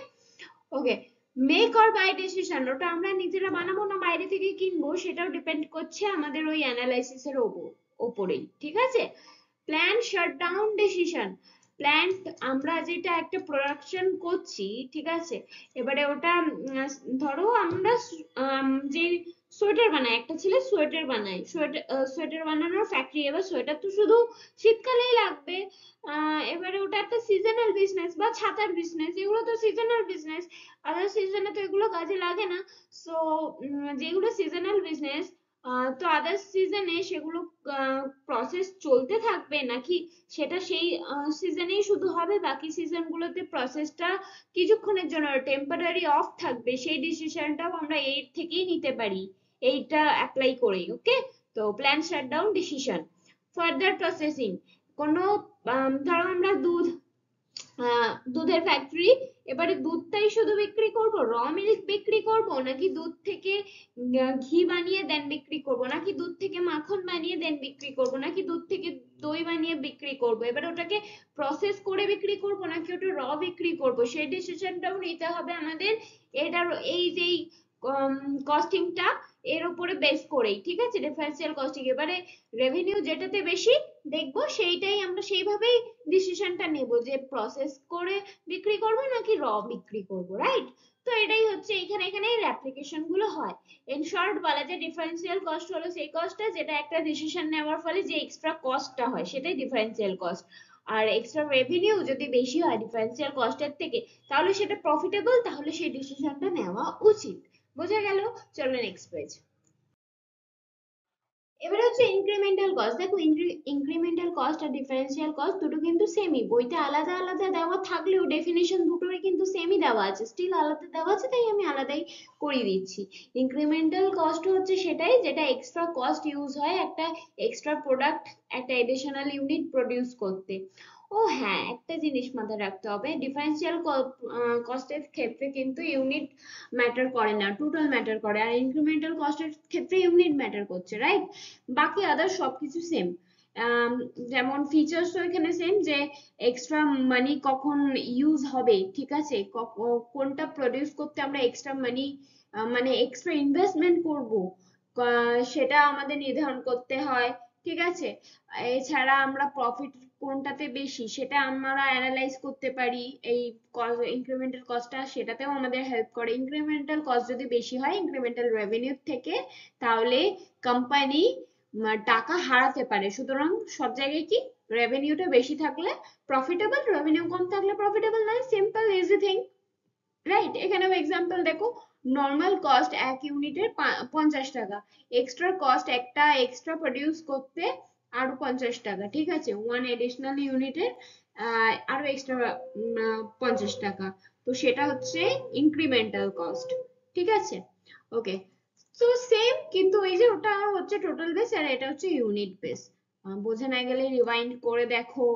okay. Make or buy decision, ওটা আমরা নিজেরা বানাবো না বাইরে থেকে কিনবো সেটাও ডিপেন্ড করছে আমাদের ওই অ্যানালাইসিস এর ওপরেই। ঠিক আছে, প্ল্যান শাটডাউন ডিসিশন। প্ল্যান, আমরা যেটা একটা প্রোডাকশন করছি, ঠিক আছে, এবারে ওটা ধরো আমরা যে সোয়েটার বানাই, একটা ছেলে সোয়েটার বানাই, সোয়েটার বানানোর ফ্যাক্টরি, এবার সোয়েটার তো শুধু শীতকালেই লাগবে, এবারে ওটা একটা সিজনাল বিজনেস বা ছাতার বিজনেস, এগুলো তো সিজনাল বিজনেস, আদার সিজনে তো এগুলো কাজে লাগে না। সো যেগুলো সিজনাল বিজনেস, তো আদার সিজনে সেগুলো প্রসেস চলতে থাকবে নাকি সেটা সেই সিজনেই শুধু হবে, বাকি সিজন গুলোতে প্রসেসটা কিছুক্ষণের জন্য টেম্পোরারি অফ থাকবে, সেই ডিসিশনটাও আমরা এর থেকেই নিতে পারি, এইটা অ্যাপ্লাই করেই। ওকে, তো plan shutdown decision. Further processing, কোনো ধরো আমরা দুধের ফ্যাক্টরি, এবারে দুধটাই শুধু বিক্রি করব, র মিল্ক বিক্রি করব, নাকি দুধ থেকে ঘি বানিয়ে দেন বিক্রি করব, নাকি দুধ থেকে মাখন বানিয়ে দেন বিক্রি করব, নাকি দুধ থেকে দই বানিয়ে বিক্রি করব, এবার ওটাকে প্রসেস করে বিক্রি করব নাকি ওটা র বিক্রি করব, সেই ডিসিশনটাও নিতে হবে আমাদের। এটার এই যেই কস্টিংটা এর উপরে বেস করেই, ঠিক আছে, ডিফারেন্সিয়াল কস্টিং। এবারে রেভিনিউ যেটাতে বেশি দেখবো সেইটাই আমরা সেইভাবেই ডিসিশনটা নেব যে প্রসেস করে বিক্রি করব নাকি বিক্রি করব, রাইট? তো এটাই হচ্ছে এখানে এখানে অ্যাপ্লিকেশন গুলো হয়। ইন শর্ট বলা যায় ডিফারেন্সিয়াল কস্ট হলো সেই কস্টটা যেটা একটা ডিসিশন নেওয়ার ফলে যে এক্সট্রা কস্টটা হয় সেটাই ডিফারেন্সিয়াল কস্ট। আর এক্সট্রা রেভিনিউ যদি বেশি হয় ডিফারেন্সিয়াল কস্টের থেকে, তাহলে সেটা প্রফিটেবল, তাহলে সেই ডিসিশনটা নেওয়া উচিত। বোঝা গেল? চলো নেক্সট পেজ। এবারে হচ্ছে ইনক্রিমেন্টাল কস্ট। দেখো ইনক্রিমেন্টাল কস্ট আর ডিফারেন্সিয়াল কস্ট দুটো কিন্তু সেমই, বইতে আলাদা আলাদা দেওয়া থাকলেও ডেফিনেশন দুটোরই কিন্তু সেমই দেওয়া আছে, স্টিল আলাদা দেওয়া আছে, তাই আমি আলাদাই করিয়ে দিচ্ছি। ইনক্রিমেন্টাল কস্ট হচ্ছে সেটাই যেটা এক্সট্রা কস্ট ইউজ হয় একটা এক্সট্রা প্রোডাক্ট, একটা এডিশনাল ইউনিট প্রডিউস করতে। ও হ্যাঁ, একটা জিনিস মাথায় রাখতে হবে, ডিফারেন্সিয়াল কস্টের ক্ষেত্রে কিন্তু ইউনিট ম্যাটার করে না, টোটাল ম্যাটার করে, আর ইনক্রিমেন্টাল কস্টের ক্ষেত্রে ইউনিট ম্যাটার করছে, রাইট? বাকি আদার সবকিছু সেম। যেমন ফিচার্স এখানে সেম, যে এক্সট্রা মানি কখন ইউজ হবে, ঠিক আছে, কোনটা প্রডিউস করতে আমরা এক্সট্রা মানি মানে এক্সট্রা ইনভেস্টমেন্ট করব, সেটা আমাদের নির্ধারণ করতে হয়, ঠিক আছে। এছাড়া আমরা প্রফিট কোনটাতে বেশি সেটা আমরা অ্যানালাইজ করতে পারি, এই ইনক্রিমেন্টাল কস্টটা সেটাতেও আমাদের হেল্প করে। ইনক্রিমেন্টাল কস্ট যদি বেশি হয় ইনক্রিমেন্টাল রেভিনিউ থেকে, তাহলে কোম্পানি টাকা হারাতে পারে। সুতরাং সব জায়গায় কি, রেভিনিউটা বেশি থাকলে প্রফিটেবল, রেভিনিউ কম থাকলে প্রফিটেবল নয়, সিম্পল ইজি থিং, রাইট? এখানেও এক্সাম্পল দেখো, নর্মাল কস্ট এক ইউনিটের 50 টাকা, এক্সট্রা কস্ট একটা এক্সট্রা প্রডিউস করতে আরো 50 টাকা, ঠিক আছে, ওয়ান এডিশনাল ইউনিটের আরো এক্সট্রা 50 টাকা, তো সেটা হচ্ছে ইনক্রিমেন্টাল কস্ট, ঠিক আছে। ওকে, তো সেম, কিন্তু এই যে ওটা হচ্ছে টোটাল বেস আর এটা হচ্ছে ইউনিট বেস। বোঝা না গেলে রিওয়াইন্ড করে দেখো,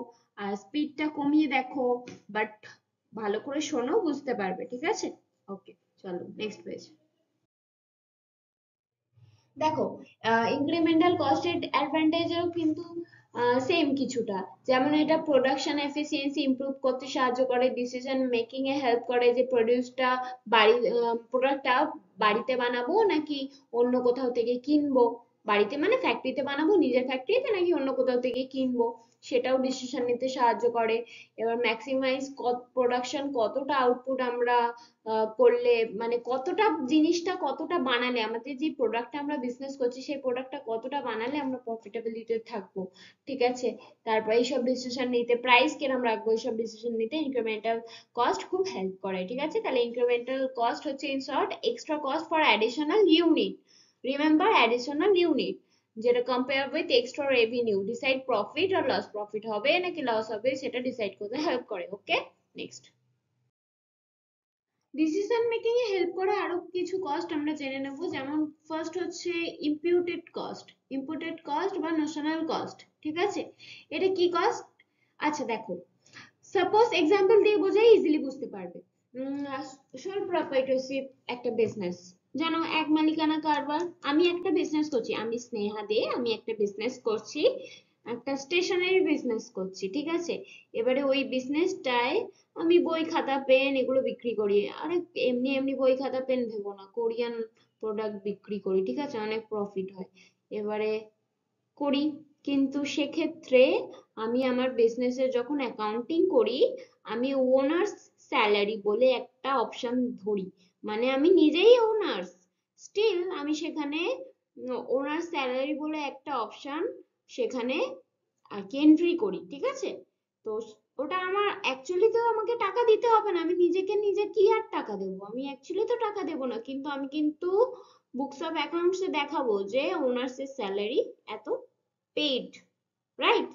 আর স্পিডটা কমিয়ে দেখো, বাট ভালো করে শোনো, বুঝতে পারবে, ঠিক আছে। ওকে, চলো নেক্সট পেজ। দেখো ইনক্রিমেন্টাল কস্টের অ্যাডভান্টেজও কিন্তু সেম কিছুটা, যেমন এটা প্রোডাকশন এফিসিয়েন্সি ইমপ্রুভ করতে সাহায্য করে, ডিসিশন মেকিং এ হেল্প করে, যে প্রোডিউসটা প্রোডাক্টটা বাড়িতে বানাবো নাকি অন্য কোথাও থেকে কিনবো, বাড়িতে মানে ফ্যাক্টরিতে বানাবো নিজের ফ্যাক্টরিতে নাকি অন্য কোথাও থেকে কিনবো, সেটাও ডিসিশন নিতে সাহায্য করে। এবার ম্যাক্সিমাইজ প্রোডাকশন, কতটা আউটপুট আমরা করলে, মানে কতটা জিনিসটা কতটা বানালে, আমাদের যে প্রোডাক্টটা আমরা বিজনেস করছি সেই প্রোডাক্টটা কতটা বানালে আমরা প্রফিটেবিলিটি থাকবো, ঠিক আছে। তারপর এইসব ডিসিশন নিতে, প্রাইস কিরম রাখবো, এইসব ডিসিশন নিতে ইনক্রিমেন্টাল কস্ট খুব হেল্প করে, ঠিক আছে। তাহলে ইনক্রিমেন্টাল কস্ট হচ্ছে in short extra cost for additional unit, remember additional unit, যেটা compare with extra revenue, decide profit আর লস, প্রফিট হবে নাকি লস হবে সেটা ডিসাইড করতে হেল্প করে। Okay, next. ডিসিশন মেকিং এ হেল্প করে আরো কিছু কস্ট আমরা জেনে নেব, যেমন ফার্স্ট হচ্ছে ইম্পিউটেড কস্ট, ইম্পিউটেড কস্ট বা নোশনাল কস্ট, ঠিক আছে। এটা কি কস্ট? আচ্ছা দেখো, সাপোজ এক্সাম্পল দিয়ে বোঝাই, ইজিলি বুঝতে পারবে। সোল প্রপাইটরশিপ একটা বিজনেস, জানো, এক মালিকানা কারবার। আমি একটা বিজনেস করছি, আমি স্নেহা দে, আমি একটা বিজনেস করছি, একটা স্টেশনারি বিজনেস করছি, ঠিক আছে। এবারে ওই বিজনেসটায় আমি বই খাতা পেন এগুলো বিক্রি করি, আরে এমনি এমনি বই খাতা পেন ভেবো না, কোরিয়ান প্রোডাক্ট বিক্রি করি, ঠিক আছে, অনেক প্রফিট হয়। এবারে করি, কিন্তু সেক্ষেত্রে আমি আমার বিজনেসের যখন অ্যাকাউন্টিং করি, আমি ওনার্স স্যালারি বলে একটা অপশন ধরি, মানে আমি নিজেই ওনার্স, স্টিল আমি সেখানে ওনার স্যালারি বলে একটা অপশন সেখানে আর কি এন্ট্রি করি, ঠিক আছে। তো ওটা আমার অ্যাকচুয়ালি তো আমাকে টাকা দিতে হবে না, আমি নিজেকে নিজে কি আর টাকা দেবো, আমি অ্যাকচুয়ালি তো টাকা দেবো না, কিন্তু আমি কিন্তু বুকস অফ অ্যাকাউন্টস এ দেখাবো যে ওনার্স এর স্যালারি এত পেইড, রাইট?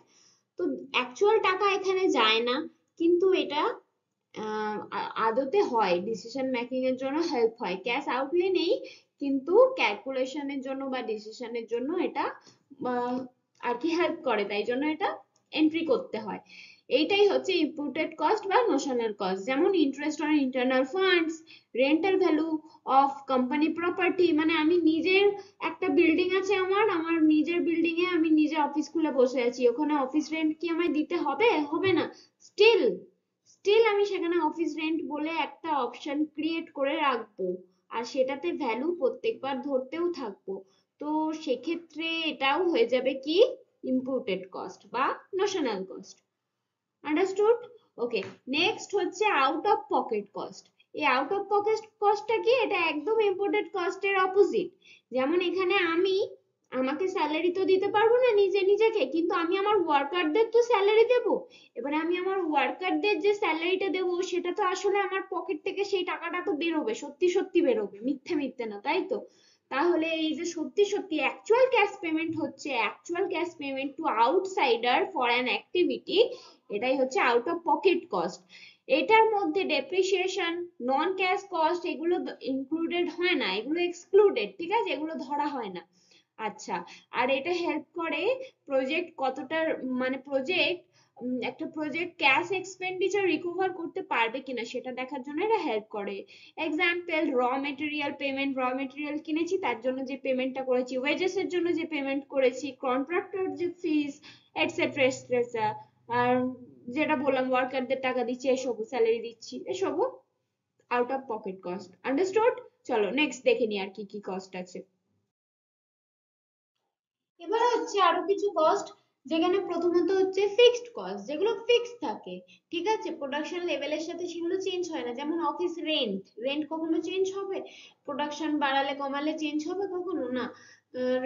তো অ্যাকচুয়াল টাকা এখানে যায় না, কিন্তু এটা আদতে হয়, ডিসিশন মেকিং এর জন্য হেল্প হয়, ক্যাশ আউটলে নেই, কিন্তু ক্যালকুলেশনের জন্য বা ডিসিশনের জন্য এটা আহ, আর কি হেল্প করে, তাই জন্য এটা এন্ট্রি করতে হয়। এইটাই হচ্ছে ইম্পুটেড কস্ট বা নোশনাল কস্ট। যেমন interest on internal funds, rental value of company property, মানে আমি নিজের একটা বিল্ডিং আছে, আমার আমার নিজের বিল্ডিং এ আমি নিজে অফিস খুলে বসে আছি, ওখানে অফিস রেন্ট কি আমায় দিতে হবে, হবে না, স্টিল স্টিল আমি সেখানে অফিস রেন্ট বলে একটা অপশন ক্রিয়েট করে রাখবো, আর সেটাতে ভ্যালু প্রত্যেকবার ধরতেও থাকবো, তো সেক্ষেত্রে এটাও হয়ে যাবে কি ইম্পুটেড কস্ট বা নোশনাল কস্ট। আন্ডারস্টুড? ওকে, নেক্সট হচ্ছে আউট অফ পকেট কস্ট। এই আউট অফ পকেট কস্টটা কি? এটা একদম ইম্পোর্টেড কস্টের অপোজিট। যেমন এখানে আমি আমাকে স্যালারি তো দিতে পারবো না নিজে নিজেকে, কিন্তু আমি আমার ওয়ার্কারদের তো স্যালারি দেব। এবারে আমি আমার ওয়ার্কারদের যে স্যালারিটা দেবো সেটা তো আসলে আমার পকেট থেকে সেই টাকাটা তো বেরোবে, সত্যি সত্যি বেরোবে, মিথ্যে মিথ্যে না, তাই তো? তাহলে এই যে সত্যি সত্যি অ্যাকচুয়াল ক্যাশ পেমেন্ট হচ্ছে, actual cash payment to outsider for an activity, এটাই হচ্ছে আউট অফ পকেট কস্ট। এটার মধ্যে ডেপ্রিসিয়েশন, নন ক্যাশ কস্ট এগুলো ইনক্লুডেড হয় না, এগুলো এক্সক্লুডেড, ঠিক আছে, এগুলো ধরা হয় না। আচ্ছা, আর এটা হেল্প করে প্রজেক্ট কতটা, মানে প্রজেক্ট, একটা প্রজেক্ট ক্যাশ এক্সপেন্ডিচার রিকভার করতে পারবে কিনা সেটা দেখার জন্য এটা হেল্প করে। এক্সাম্পল, র মেটেরিয়াল পেমেন্ট, র মেটেরিয়াল কিনেছি তার জন্য যে পেমেন্টটা করেছি, ওয়েজেস এর জন্য যে পেমেন্ট করেছি, কন্ট্রাক্টর যে ফিস, এটসেট্রা এটসেট্রা, আর যেটা বললাম ওয়ার্কারদের টাকা দিচ্ছি, এসবও স্যালারি দিচ্ছি, এসবও out of pocket cost. Understood? চলো নেক্সট দেখে নি আর কি কি কস্ট আছে। এবার হচ্ছে আরো কিছু কস্ট, যেখানে প্রথমত হচ্ছে ফিক্সড কস্ট, যেগুলো ফিক্সড থাকে, ঠিক আছে, প্রোডাকশন লেভেলের সাথে সেগুলো চেঞ্জ হয় না। যেমন অফিস রেন্ট, রেন্ট কখনো চেঞ্জ হবে? প্রোডাকশন বাড়ালে কমালে চেঞ্জ হবে কখনো না,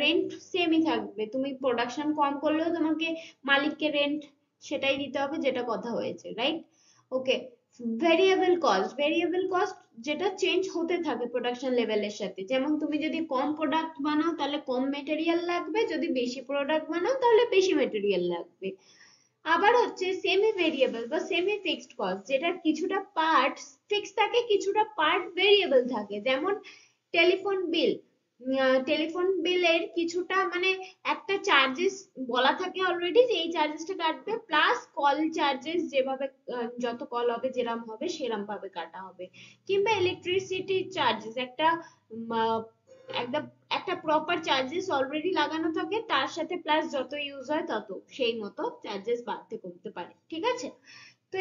রেন্ট সেমই থাকবে। তুমি প্রোডাকশন কম করলেও তোমাকে মালিককে রেন্ট সেটাই দিতে হবে, যেটা কথা হয়েছে, রাইট? ওকে, ভেরিয়েবল কস্ট, ভেরিয়েবল কস্ট যেটা চেঞ্জ হতে থাকে প্রোডাকশন লেভেলের সাথে। যেমন তুমি যদি কম প্রোডাক্ট বানাও তাহলে কম মেটেরিয়াল লাগবে, যদি বেশি প্রোডাক্ট বানাও তাহলে বেশি মেটেরিয়াল লাগবে। আবার হচ্ছে সেমি ভেরিয়েবল বা সেমি ফিক্সড কস্ট, যেটা কিছুটা পার্ট ফিক্স থাকে, কিছুটা পার্ট ভেরিয়েবল থাকে। যেমন টেলিফোন বিল, টেলিফোন বিলের কিছুটা মানে একটা চার্জেস বলা থাকে অলরেডি যে এই চার্জেসটা কাটবে, প্লাস কল চার্জেস যেভাবে যত কল হবে যেরাম হবে সেরাম ভাবে কাটা হবে। কিংবা ইলেকট্রিসিটি চার্জেস একটা একটা একটা প্রপার চার্জেস অলরেডি লাগানো থাকে, তার সাথে প্লাস যত ইউজ হয় তত সেই মতো চার্জেস বাড়তে কমতে পারে, ঠিক আছে? তো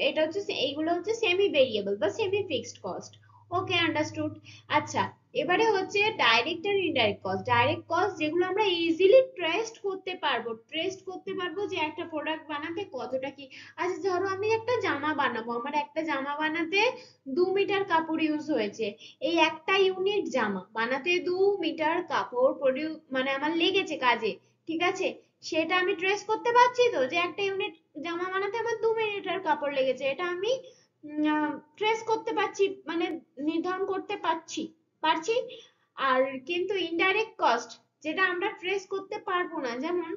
এটা হচ্ছে এইগুলো হচ্ছে সেমি ভেরিয়েবল বা সেমি ফিক্সড কস্ট। ওকে, আন্ডারস্টুড। আচ্ছা, এবারে হচ্ছে ডাইরেক্ট আর ইনডাইরেক্ট কস্ট। ডাইরেক্ট কস্ট যেগুলো আমরা ইজিলি ট্রেস্ট করতে পারবো যে একটা প্রোডাক্ট বানাতে কতটা কি। আচ্ছা, ধরো আমি একটা জামা বানাবো, আমার একটা জামা বানাতে 2 মিটার কাপড় ইউজ হয়েছে। এই একটা ইউনিট জামা বানাতে 2 মিটার কাপড় মানে আমার লেগেছে কাজে, ঠিক আছে? সেটা আমি ট্রেস করতে পারছি তো, যে একটা ইউনিট জামা বানাতে আমার 2 মিটার কাপড় লেগেছে, এটা আমি ট্রেস করতে পারছি, মানে নির্ধারণ করতে পারছি। আর কিন্তু ইনডাইরেক্ট কস্ট যেটা আমরা ট্রেস করতে পারবো না, যেমন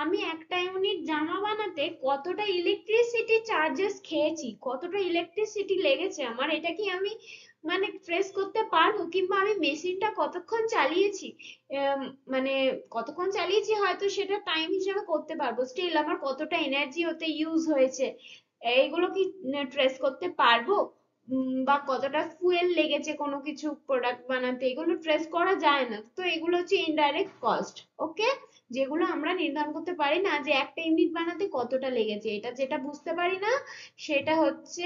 আমি একটা ইউনিট জামা বানাতে কতটা ইলেকট্রিসিটি চার্জেস খেয়েছি, কতটা ইলেকট্রিসিটি লেগেছে আমার, এটা কি আমি মানে ট্রেস করতে পারবো? কিংবা আমি মেশিনটা কতক্ষণ চালিয়েছি, আম, মানে কতক্ষণ চালিয়েছি হয়তো সেটা টাইম হিসেবে করতে পারবো, স্টিল আমার কতটা এনার্জি ওতে ইউজ হয়েছে এইগুলো কি ট্রেস করতে পারবো? বা কতটা ফুয়েল লেগেছে কোনো কিছু প্রোডাক্ট বানাতে, এগুলো ট্রেস করা যায় না, তো এগুলো হচ্ছে ইনডাইরেক্ট কস্ট। ওকে, যেগুলো আমরা নির্ধারণ করতে পারি না, যে একটা ইউনিট বানাতে কতটা লেগেছে, এটা যেটা বুঝতে পারি না সেটা হচ্ছে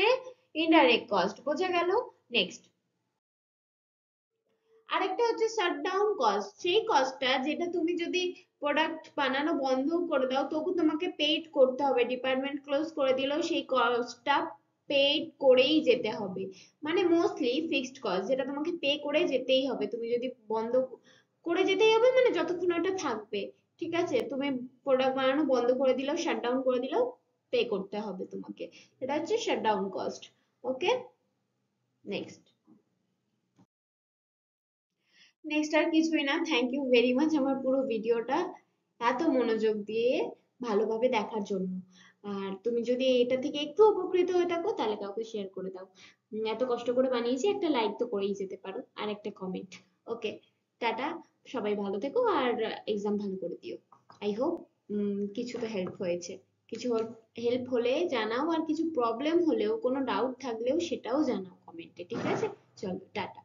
ইনডাইরেক্ট কস্ট। বোঝা গেল? নেক্সট আরেকটা হচ্ছে শাটডাউন কস্ট, সেই কস্টটা যেটা তুমি যদি প্রোডাক্ট বানানো বন্ধ করে দাও তবু তোমাকে পেইড করতে হবে, ডিপার্টমেন্ট ক্লোজ করে দিলেও সেই কস্টটা পেইড করেই যেতে হবে। মানে মোস্টলি ফিক্সড কস্ট যেটা তোমাকে পে করে যেতেই হবে, তুমি যদি বন্ধ করে যেতেই হবে, মানে যতক্ষণ ওটা থাকবে, ঠিক আছে? তুমি প্রোডাক্ট বানানো বন্ধ করে দিলেও, শাটডাউন করে দিলেও পে করতে হবে তোমাকে। এটা হচ্ছে শাটডাউন কস্ট। ওকে, নেক্সট। নেক্সট আর কিছুই না, থ্যাংক ইউ ভেরি মাচ আমার পুরো ভিডিওটা এত মনোযোগ দিয়ে ভালোভাবে দেখার জন্য। আর তুমি যদি এটা থেকে একটু উপকৃত হয়ে থাকো তাহলে কাউকে শেয়ার করে দাও। এত কষ্ট করে বানিয়েছি, একটা লাইক তো করেই যেতে পারো, আর একটা কমেন্ট। ওকে, টাটা, সবাই ভালো থেকো আর এক্সাম ভালো করে দিও। আই হোপ কিছু তো হেল্প হয়েছে। কিছু হেল্প হলে জানাও, আর কিছু প্রবলেম হলেও কোনো ডাউট থাকলেও সেটাও জানাও কমেন্টে, ঠিক আছে? চলো টাটা।